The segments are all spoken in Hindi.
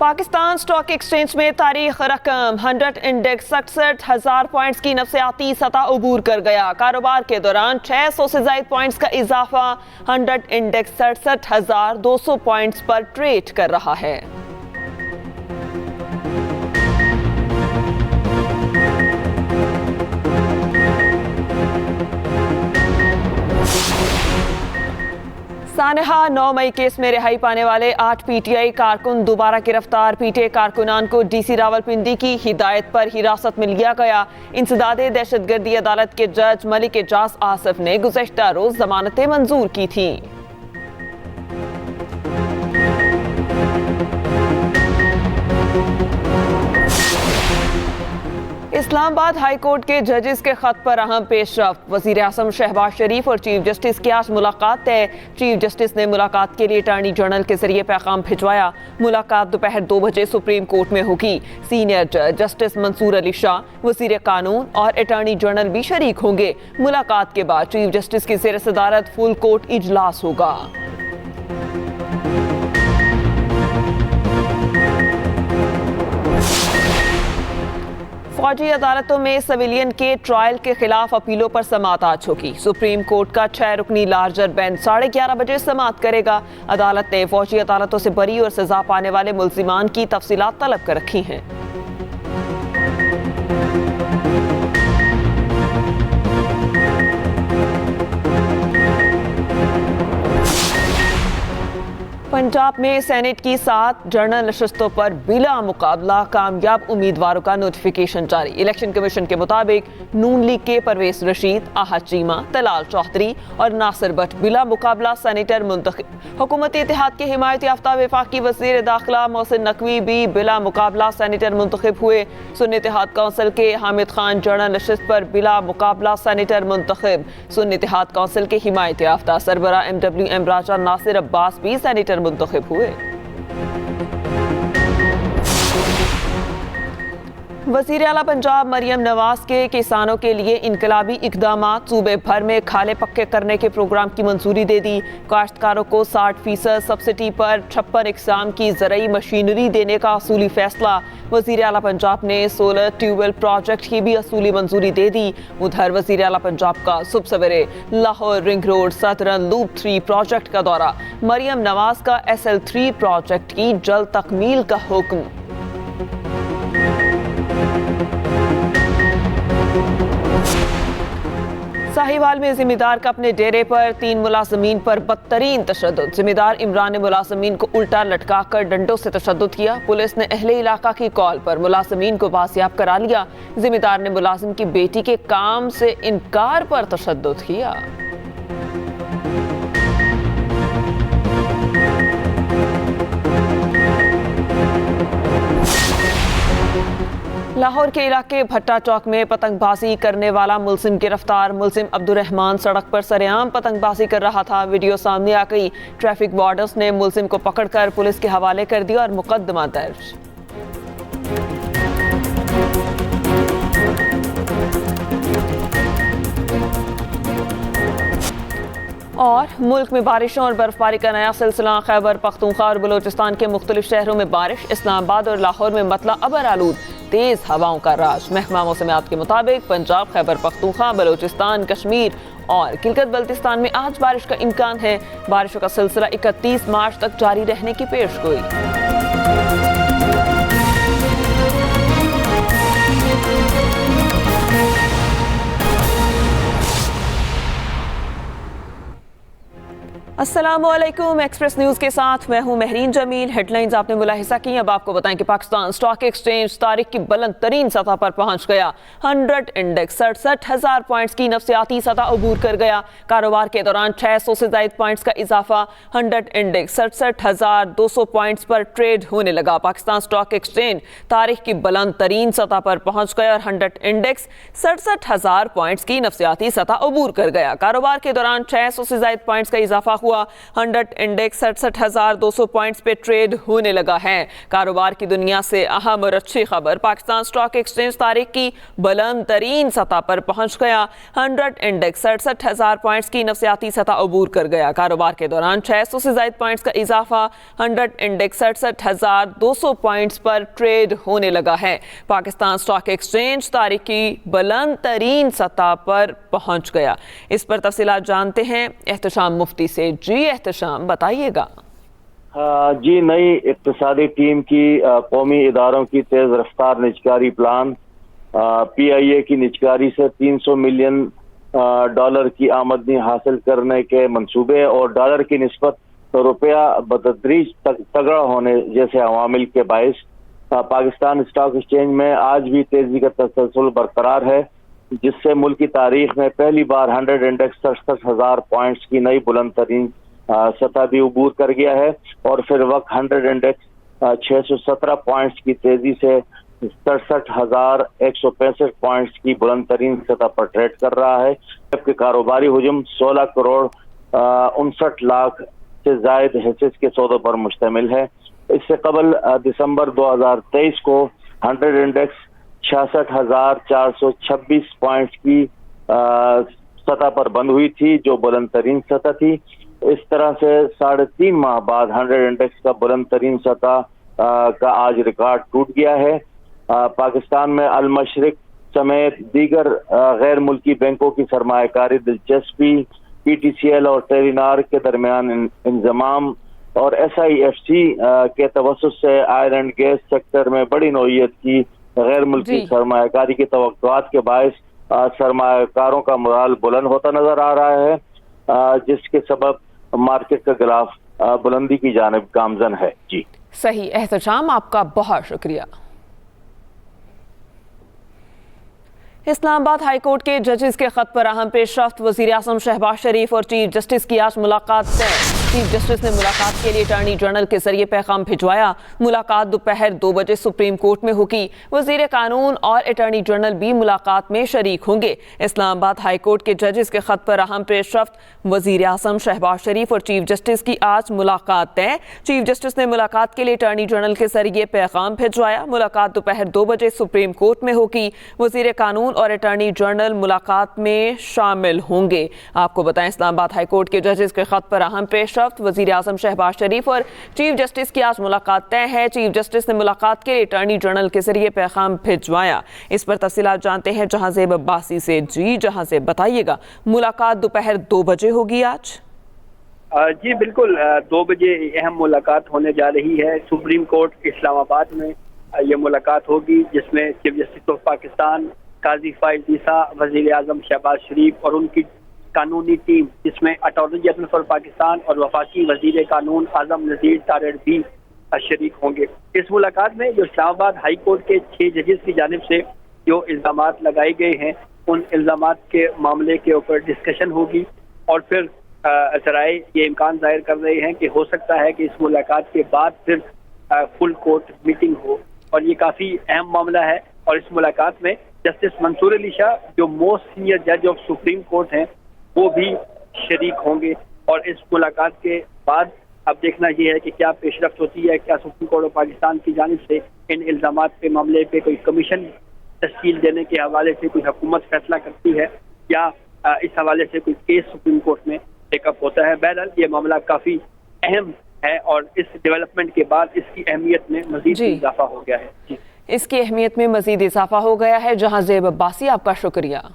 पाकिस्तान स्टॉक एक्सचेंज में तारीख रकम 100 इंडेक्स 67,000 पॉइंट्स की नफसियाती सतह अबूर कर गया। कारोबार के दौरान 600 से ज़ायद पॉइंट्स का इजाफा 100 इंडेक्स 67,200 पॉइंट्स पर ट्रेड कर रहा है। सानहा 9 मई केस में रिहाई पाने वाले 8 पीटीआई कारकुन दोबारा गिरफ्तार। पीटीआई कारकुनान को डीसी रावलपिंडी की हिदायत पर हिरासत में लिया गया। इंसदादे दहशतगर्दी अदालत के जज मलिक एजाज आसिफ ने गुज़श्ता रोज जमानतें मंजूर की थी। इस्लामाबाद हाई कोर्ट के जजेस के खत पर अहम पेशरफ्त। वज़ीर आज़म शहबाज शरीफ और चीफ जस्टिस की आज मुलाकात तय। चीफ जस्टिस ने मुलाकात के लिए अटॉर्नी जनरल के जरिए पैगाम भिजवाया। मुलाकात दोपहर 2 बजे सुप्रीम कोर्ट में होगी। सीनियर जज जस्टिस मंसूर अली शाह, वज़ीर कानून और अटॉर्नी जनरल भी शरीक होंगे। मुलाकात के बाद चीफ जस्टिस की ज़ेर सदारत फुल कोर्ट इजलास होगा। फौजी अदालतों में सिविलियन के ट्रायल के खिलाफ अपीलों पर समाअत आज होगी। सुप्रीम कोर्ट का 6 रुकनी लार्जर बेंच 11:30 बजे समाअत करेगा। अदालत ने फौजी अदालतों से बरी और सजा पाने वाले मुल्जिमान की तफसीलात तलब कर रखी हैं। पंजाब में सेनेट की 7 जनरल नशस्तों पर बिला मुकाबला कामयाब उम्मीदवारों का नोटिफिकेशन जारी। इलेक्शन कमीशन के मुताबिक नून लीग के परवेज रशीद, आहद चीमा, तलाल चौधरी और नासिर भट्ट बिला मुकाबला सेनेटर मुंतखब। हुकूमती इत्तेहाद के हिमायत याफ्ता वफाकी वज़ीर दाखिला मोहसिन नकवी भी बिला मुकाबला सेनेटर मुंतखब हुए। सुन्नी इत्तेहाद काउंसिल के हामिद खान जनरल नशस्त पर बिला मुकाबला सेनेटर मुंतखब। सुन्नी इत्तेहाद काउंसिल के हिमायत याफ्ता सरबरा MWM राजा नासिर अब्बास भी सेनेटर मुंतखब हुए। वज़ीर आला पंजाब मरियम नवाज के किसानों के लिए इनकलाबी इकदामात। सूबे भर में खाले पक्के करने के प्रोग्राम की मंजूरी दे दी। काश्तकारों को 60% सब्सिडी पर 56 इकसाम की ज़रई मशीनरी देने का असूली फैसला। वज़ीर आला पंजाब ने सोलर ट्यूबवेल प्रोजेक्ट की भी असूली मंजूरी दे दी। उधर वज़ीर आला पंजाब का सुबह सवेरे Lahore ring road southern loop 3 project का दौरा। मरियम नवाज का SL3 प्रोजेक्ट की जल्द तकमील का हुक्म। साहिवाल में जिम्मेदार का अपने डेरे पर 3 मुलाजमीन पर बदतरीन तशद्दुद। जिम्मेदार इमरान ने मुलाजमीन को उल्टा लटकाकर डंडों से तशद्दुद किया। पुलिस ने अहले इलाका की कॉल पर मुलाजमीन को बासियाब करा लिया। जिम्मेदार ने मुलाजिम की बेटी के काम से इनकार पर तशद्दुद किया। लाहौर के इलाके भट्टा चौक में पतंगबाजी करने वाला मुलजिम गिरफ्तार। मुलजिम अब्दुर्रहमान सड़क पर सरेआम पतंगबाजी कर रहा था। वीडियो सामने आ गई। ट्रैफिक वार्डर्स ने मुलजिम को पकड़कर पुलिस के हवाले कर दिया और मुकदमा दर्ज। और मुल्क में बारिशों और बर्फबारी का नया सिलसिला। खैबर पख्तूनख्वा और बलोचिस्तान के मुख्तलिफ शहरों में बारिश। इस्लामाबाद और लाहौर में मतला अबर आलूद तेज हवाओं का राज। महकमा मौसमियात के मुताबिक पंजाब, खैबर पख्तूनख्वा, बलोचिस्तान, कश्मीर और गिलगित बल्तिस्तान में आज बारिश का इम्कान है। बारिशों का सिलसिला 31 मार्च तक जारी रहने की पेशगोई। अस्सलामुअलैकुम। एक्सप्रेस न्यूज के साथ मैं हूं महरीन जमील। हेडलाइंस आपने मुलाहिजा की। अब आपको बताएं कि पाकिस्तान स्टॉक एक्सचेंज तारीख की बुलंद तरीन सतह पर पहुंच गया। 100 इंडेक्स 67,000 पॉइंट्स की नफसियाती सतह अबूर कर गया। कारोबार के दौरान 600 से ज़ायद पॉइंट्स का इजाफा 100 इंडेक्स 67,200 पॉइंट्स पर ट्रेड होने लगा। पाकिस्तान स्टॉक एक्सचेंज तारीख की बुलंद तरीन सतह पर पहुंच गया और 100 इंडेक्स 67,000 पॉइंट्स की नफसियाती सतह अबूर कर गया। कारोबार के दौरान 600 से ज़ायद पॉइंट्स का इजाफा हुआ। हुआ 100 इंडेक्स 67,200 पॉइंट्स पे ट्रेड होने लगा है। कारोबार की दुनिया से अहम और अच्छी खबर, पाकिस्तान स्टॉक एक्सचेंज तारीख की बुलंद तरीन सतह पर पहुंच गया। 100 इंडेक्स 67,000 पॉइंट्स की नफसियाती सतह अबूर कर गया। कारोबार के दौरान 600 से ज्यादा पॉइंट्स का इजाफा 100 इंडेक्स 67,200 पॉइंट्स पर ट्रेड होने लगा है। पाकिस्तान स्टॉक एक्सचेंज तारीख की बुलंद तरीन सतह पर पहुंच गया। इस पर तफसीलात जानते हैं एहतशाम मुफ्ती से। जी एहतशाम, बताइएगा। जी, नई इक्तिसादी टीम की कौमी इदारों की तेज रफ्तार निजकारी प्लान PIA की निजकारी से 300 मिलियन डॉलर की आमदनी हासिल करने के मंसूबे और डॉलर की निस्बत रुपया बतदरीज तगड़ा होने जैसे अवामिल के बायस पाकिस्तान स्टॉक एक्सचेंज में आज भी तेजी का तसलसल बरकरार है, जिससे मुल्क की तारीख में पहली बार 100 इंडेक्स 67,000 पॉइंट्स की नई बुलंद तरीन सतह भी अबूर कर गया है और फिर वक्त 100 इंडेक्स 617 पॉइंट्स की तेजी से 67,165 पॉइंट्स की बुलंद तरीन सतह पर ट्रेड कर रहा है, जबकि कारोबारी हुजूम 16 करोड़ 59 लाख से जायद हिस्से के सौदों पर मुश्तमिल है। इससे कबल दिसंबर 2023 को 100 इंडेक्स 66,426 पॉइंट्स की सतह पर बंद हुई थी, जो बुलंद तरीन सतह थी। इस तरह से 3.5 माह बाद 100 इंडेक्स का बुलंद तरीन सतह का आज रिकॉर्ड टूट गया है। पाकिस्तान में अल मशरिक समेत दीगर गैर मुल्की बैंकों की सरमायाकारी दिलचस्पी, PTCL और टेलीनार के दरमियान इंजमाम और SIFC के तवस्सुत से आयल एंड गैस सेक्टर में बड़ी नौइयत की गैर मुल्की सरमायाकारी की तवक्कुआत के बायस सरमायाकारों का मोराल बुलंद होता नजर आ रहा है, जिसके सबब मार्केट का गिलाफ बुलंदी की जानिब गामजन है। जी सही एहतशाम, आपका बहुत शुक्रिया। इस्लामाबाद हाई कोर्ट के जजेस के खत पर अहम पेशरफ्त, वजीर आजम शहबाज शरीफ और चीफ जस्टिस की आज मुलाकात तय। चीफ जस्टिस ने मुलाकात के लिए अटॉर्नी जनरल के जरिए पैगाम भिजवाया। मुलाकात दोपहर 2 बजे सुप्रीम कोर्ट में होगी। वजीर कानून और अटॉर्नी जनरल भी मुलाकात में शरीक होंगे। इस्लामाबाद हाई कोर्ट के जजेस के खत पर अहम पेशरफ्त, वजीर आजम शहबाज शरीफ और चीफ जस्टिस की आज मुलाकात तय। चीफ जस्टिस ने मुलाकात के लिए अटॉर्नी जनरल के जरिए पैगाम भिजवाया। मुलाकात दोपहर 2 बजे सुप्रीम कोर्ट में होगी। वजीर कानून और अटॉर्नी जनरल मुलाकात में शामिल होंगे। आपको बताएं, इस्लामाबाद हाई कोर्ट के जजेस के खत पर अहम पेशरफ्त, वजीर आजम शहबाज शरीफ और चीफ जस्टिस की आज मुलाकात तय है। चीफ जस्टिस ने मुलाकात के लिए अटॉर्नी जनरल के जरिए पैगाम भिजवाया। इस पर तफसीलात जानते हैं जहांजेब अब्बासी से। जी जहांजेब, बताइएगा, मुलाकात दोपहर 2 बजे होगी आज? जी बिल्कुल, 2 बजे अहम मुलाकात होने जा रही है सुप्रीम कोर्ट इस्लामाबाद में। ये मुलाकात होगी जिसमें चीफ जस्टिस ऑफ पाकिस्तान काजी फाइज ईसा, वजीर आजम शहबाज शरीफ और उनकी कानूनी टीम, जिसमें अटॉर्नी जनरल फॉर पाकिस्तान और वफाकी वजीर कानून आजम नजीर तारिड़ भी शरीक होंगे। इस मुलाकात में जो इस्लामाबाद हाई कोर्ट के 6 जजेस की जानिब से जो इल्जामात लगाए गए हैं, उन इल्जामात के मामले के ऊपर डिस्कशन होगी और फिर जराए ये इम्कान जाहिर कर रहे हैं कि हो सकता है कि इस मुलाकात के बाद फिर फुल कोर्ट मीटिंग हो, और ये काफ़ी अहम मामला है। और इस मुलाकात में जस्टिस मंसूर अली शाह, जो मोस्ट सीनियर जज ऑफ सुप्रीम कोर्ट हैं, वो भी शरीक होंगे। और इस मुलाकात के बाद अब देखना ये है कि क्या पेशरफ्त होती है, क्या सुप्रीम कोर्ट ऑफ पाकिस्तान की जानिब से इन इल्जामात के मामले पे कोई कमीशन तश्कील देने के हवाले से कोई हुकूमत फैसला करती है, या इस हवाले से कोई केस सुप्रीम कोर्ट में टेकअप होता है। बहरहाल ये मामला काफ़ी अहम है और इस डेवलपमेंट के बाद इसकी अहमियत में मजीद इजाफा हो गया है। जी, इसकी अहमियत में मजीद इजाफा हो गया है। जहांजेब अब्बासी, आपका शुक्रिया।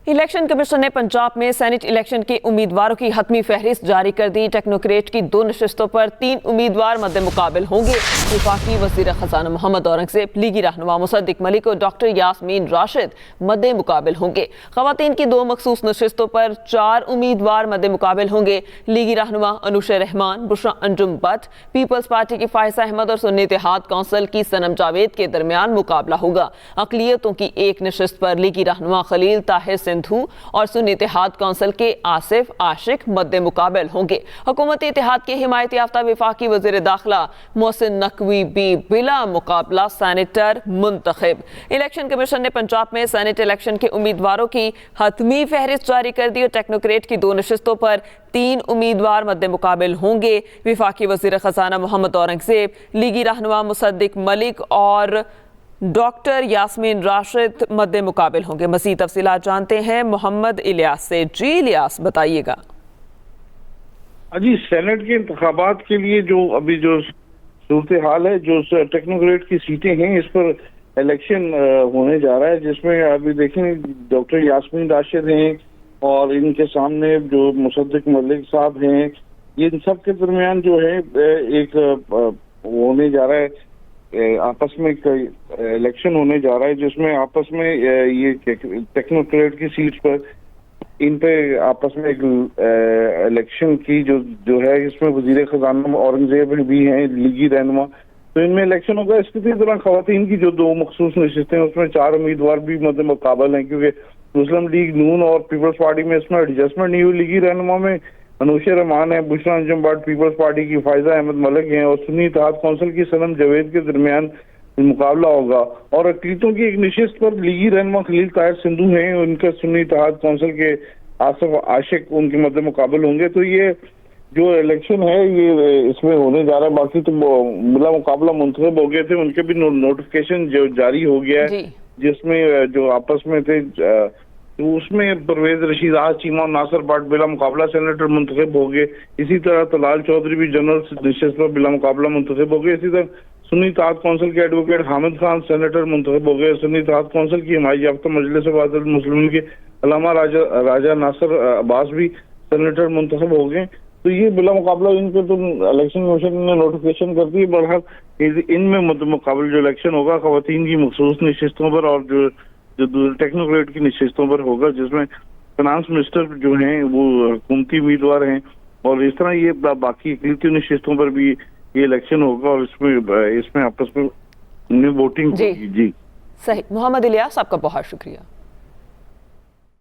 इलेक्शन कमीशन ने पंजाब में सेनेट इलेक्शन के उम्मीदवारों की हतमी फहरिस्त जारी कर दी। टेक्नोक्रेट की 2 नशिस्तों पर 3 उम्मीदवार मद्दे मुकाबिल होंगे। वफाकी वज़ीर ख़ज़ाना मोहम्मद औरंगज़ेब, लीगी रहनुमा मुसद्दिक मलिक और डॉक्टर यास्मीन राशिद मद्दे मुकाबिल होंगे। ख़वातीन की 2 मखसूस नशिस्तों पर 4 उम्मीदवार मद्दे मुकाबिल होंगे। लीगी रहनुमा अनुशा रहमान, बुशरा अंजुम बट, पीपल्स पार्टी की फायसा अहमद और सुन्नी इत्तेहाद कौंसिल की सनम जावेद के दरमियान मुकाबला होगा। अक़लियतों की 1 नशिस्त पर लीगी रहनुमा खलील ताहिर सिंधु और सुन्नी इत्तेहाद कौंसिल के आसिफ आशिक मद्दे मुकाबल होंगे। हुकूमती इत्तेहाद के हिमायत याफ्ता वफाकी वज़ीर दाखिला मोहसिन नकवी भी बिला मुकाबला सेनेटर मुंतखब। इलेक्शन कमीशन ने पंजाब में सेनेट इलेक्शन के उम्मीदवारों की हतमी फहरिस्त जारी कर दी और टेक्नोक्रेट की 2 नशिस्तों पर 3 उम्मीदवार मद्दे मुकाबल होंगे। वफाकी वज़ीर ख़जाना मोहम्मद औरंगज़ेब, लीगी रहनुमा मुसद्दिक मलिक और डॉक्टर यास्मीन राशिद मद्दे मुकाबल होंगे। मज़ीद तफसीलात जानते हैं मोहम्मद इलियास से। जी इलियास, बताइएगा। जी, सेनेट के इंतखाबात के लिए जो अभी जो सूरत हाल है, जो टेक्नोक्रेट की सीटें हैं, इस पर इलेक्शन होने जा रहा है, जिसमें अभी देखें डॉक्टर यास्मीन राशिद हैं और इनके सामने जो मुसद्दिक मलिक साहब हैं, ये इन सब के दरमियान जो है एक होने जा रहा है, आपस में इलेक्शन होने जा रहा है, जिसमें आपस में ये टेक्नोक्रेट की सीट पर इन पे आपस में एक इलेक्शन की जो है, इसमें वजीर खजाना औरंगजेब भी हैं, लीगी रहनुमा, तो इनमें इलेक्शन होगा। इसके दौरान खवातीन की जो 2 मखसूस नशिस्तें हैं, उसमें 4 उम्मीदवार भी मद्दे मुकाबल हैं, क्योंकि मुस्लिम लीग नून और पीपल्स पार्टी में इसमें एडजस्टमेंट नहीं हुई। लीगी रहनुमा में अनुशा रहमान है, बुशरा अंजुम भट्ट, पीपल्स पार्टी की फायजा अहमद मलिक हैं और सुन्नी इत्तेहाद कौंसिल की सनम जावेद के दरमियान मुकाबला होगा। और अकलीतों की एक नशिस्त पर लीगी रहनुमा खलील ताहिर सिंधु हैं, उनका सुन्नी इत्तेहाद कौंसिल के आसिफ आशिक उनके मद्दे मुकाबल होंगे। तो ये जो इलेक्शन है ये इसमें होने जा रहा है। बाकी तो बिला मुकाबला मुंतखब हो गए थे, उनके भी नोटिफिकेशन जो जारी हो गया है, जिसमें जो आपस में थे तो उसमें परवेज रशीद, आज चीमा और नासिर भट्ट बिला मुकाबला सेनेटर मुंतखब हो गए। इसी तरह तलाल चौधरी भी जनरल नशिस्त पर बिला मुकाबला मुंतखब हो गए। इसी तरह सुन्नी इत्तेहाद कौंसिल के एडवोकेट हामिद खान सेनेटर मुंतखब हो गए। सुन्नी इत्तेहाद कौंसिल की हिमायत याफ्ता मजलिस वाहिदुल मुस्लिमीन के अल्लामा राजा नासिर अब्बास भी सेनेटर मुंतखब हो गए। तो ये बिला मुकाबला इनके तो इलेक्शन कमीशन ने नोटिफिकेशन कर दी। बहरहाल इनमें मुकाबला जो इलेक्शन होगा खवातीन की मखसूस नशिस्तों पर और जो टेक्नोक्रेट की नशिस्तों पर होगा, जिसमें फाइनेंस मिनिस्टर जो हैं वो हुकूमती उम्मीदवार हैं, और इस तरह ये बाकी अक़लीती नशिस्तों पर भी ये इलेक्शन होगा और इसमें आपस में वोटिंग होगी। जी सही। मोहम्मद इलियास, आपका बहुत शुक्रिया।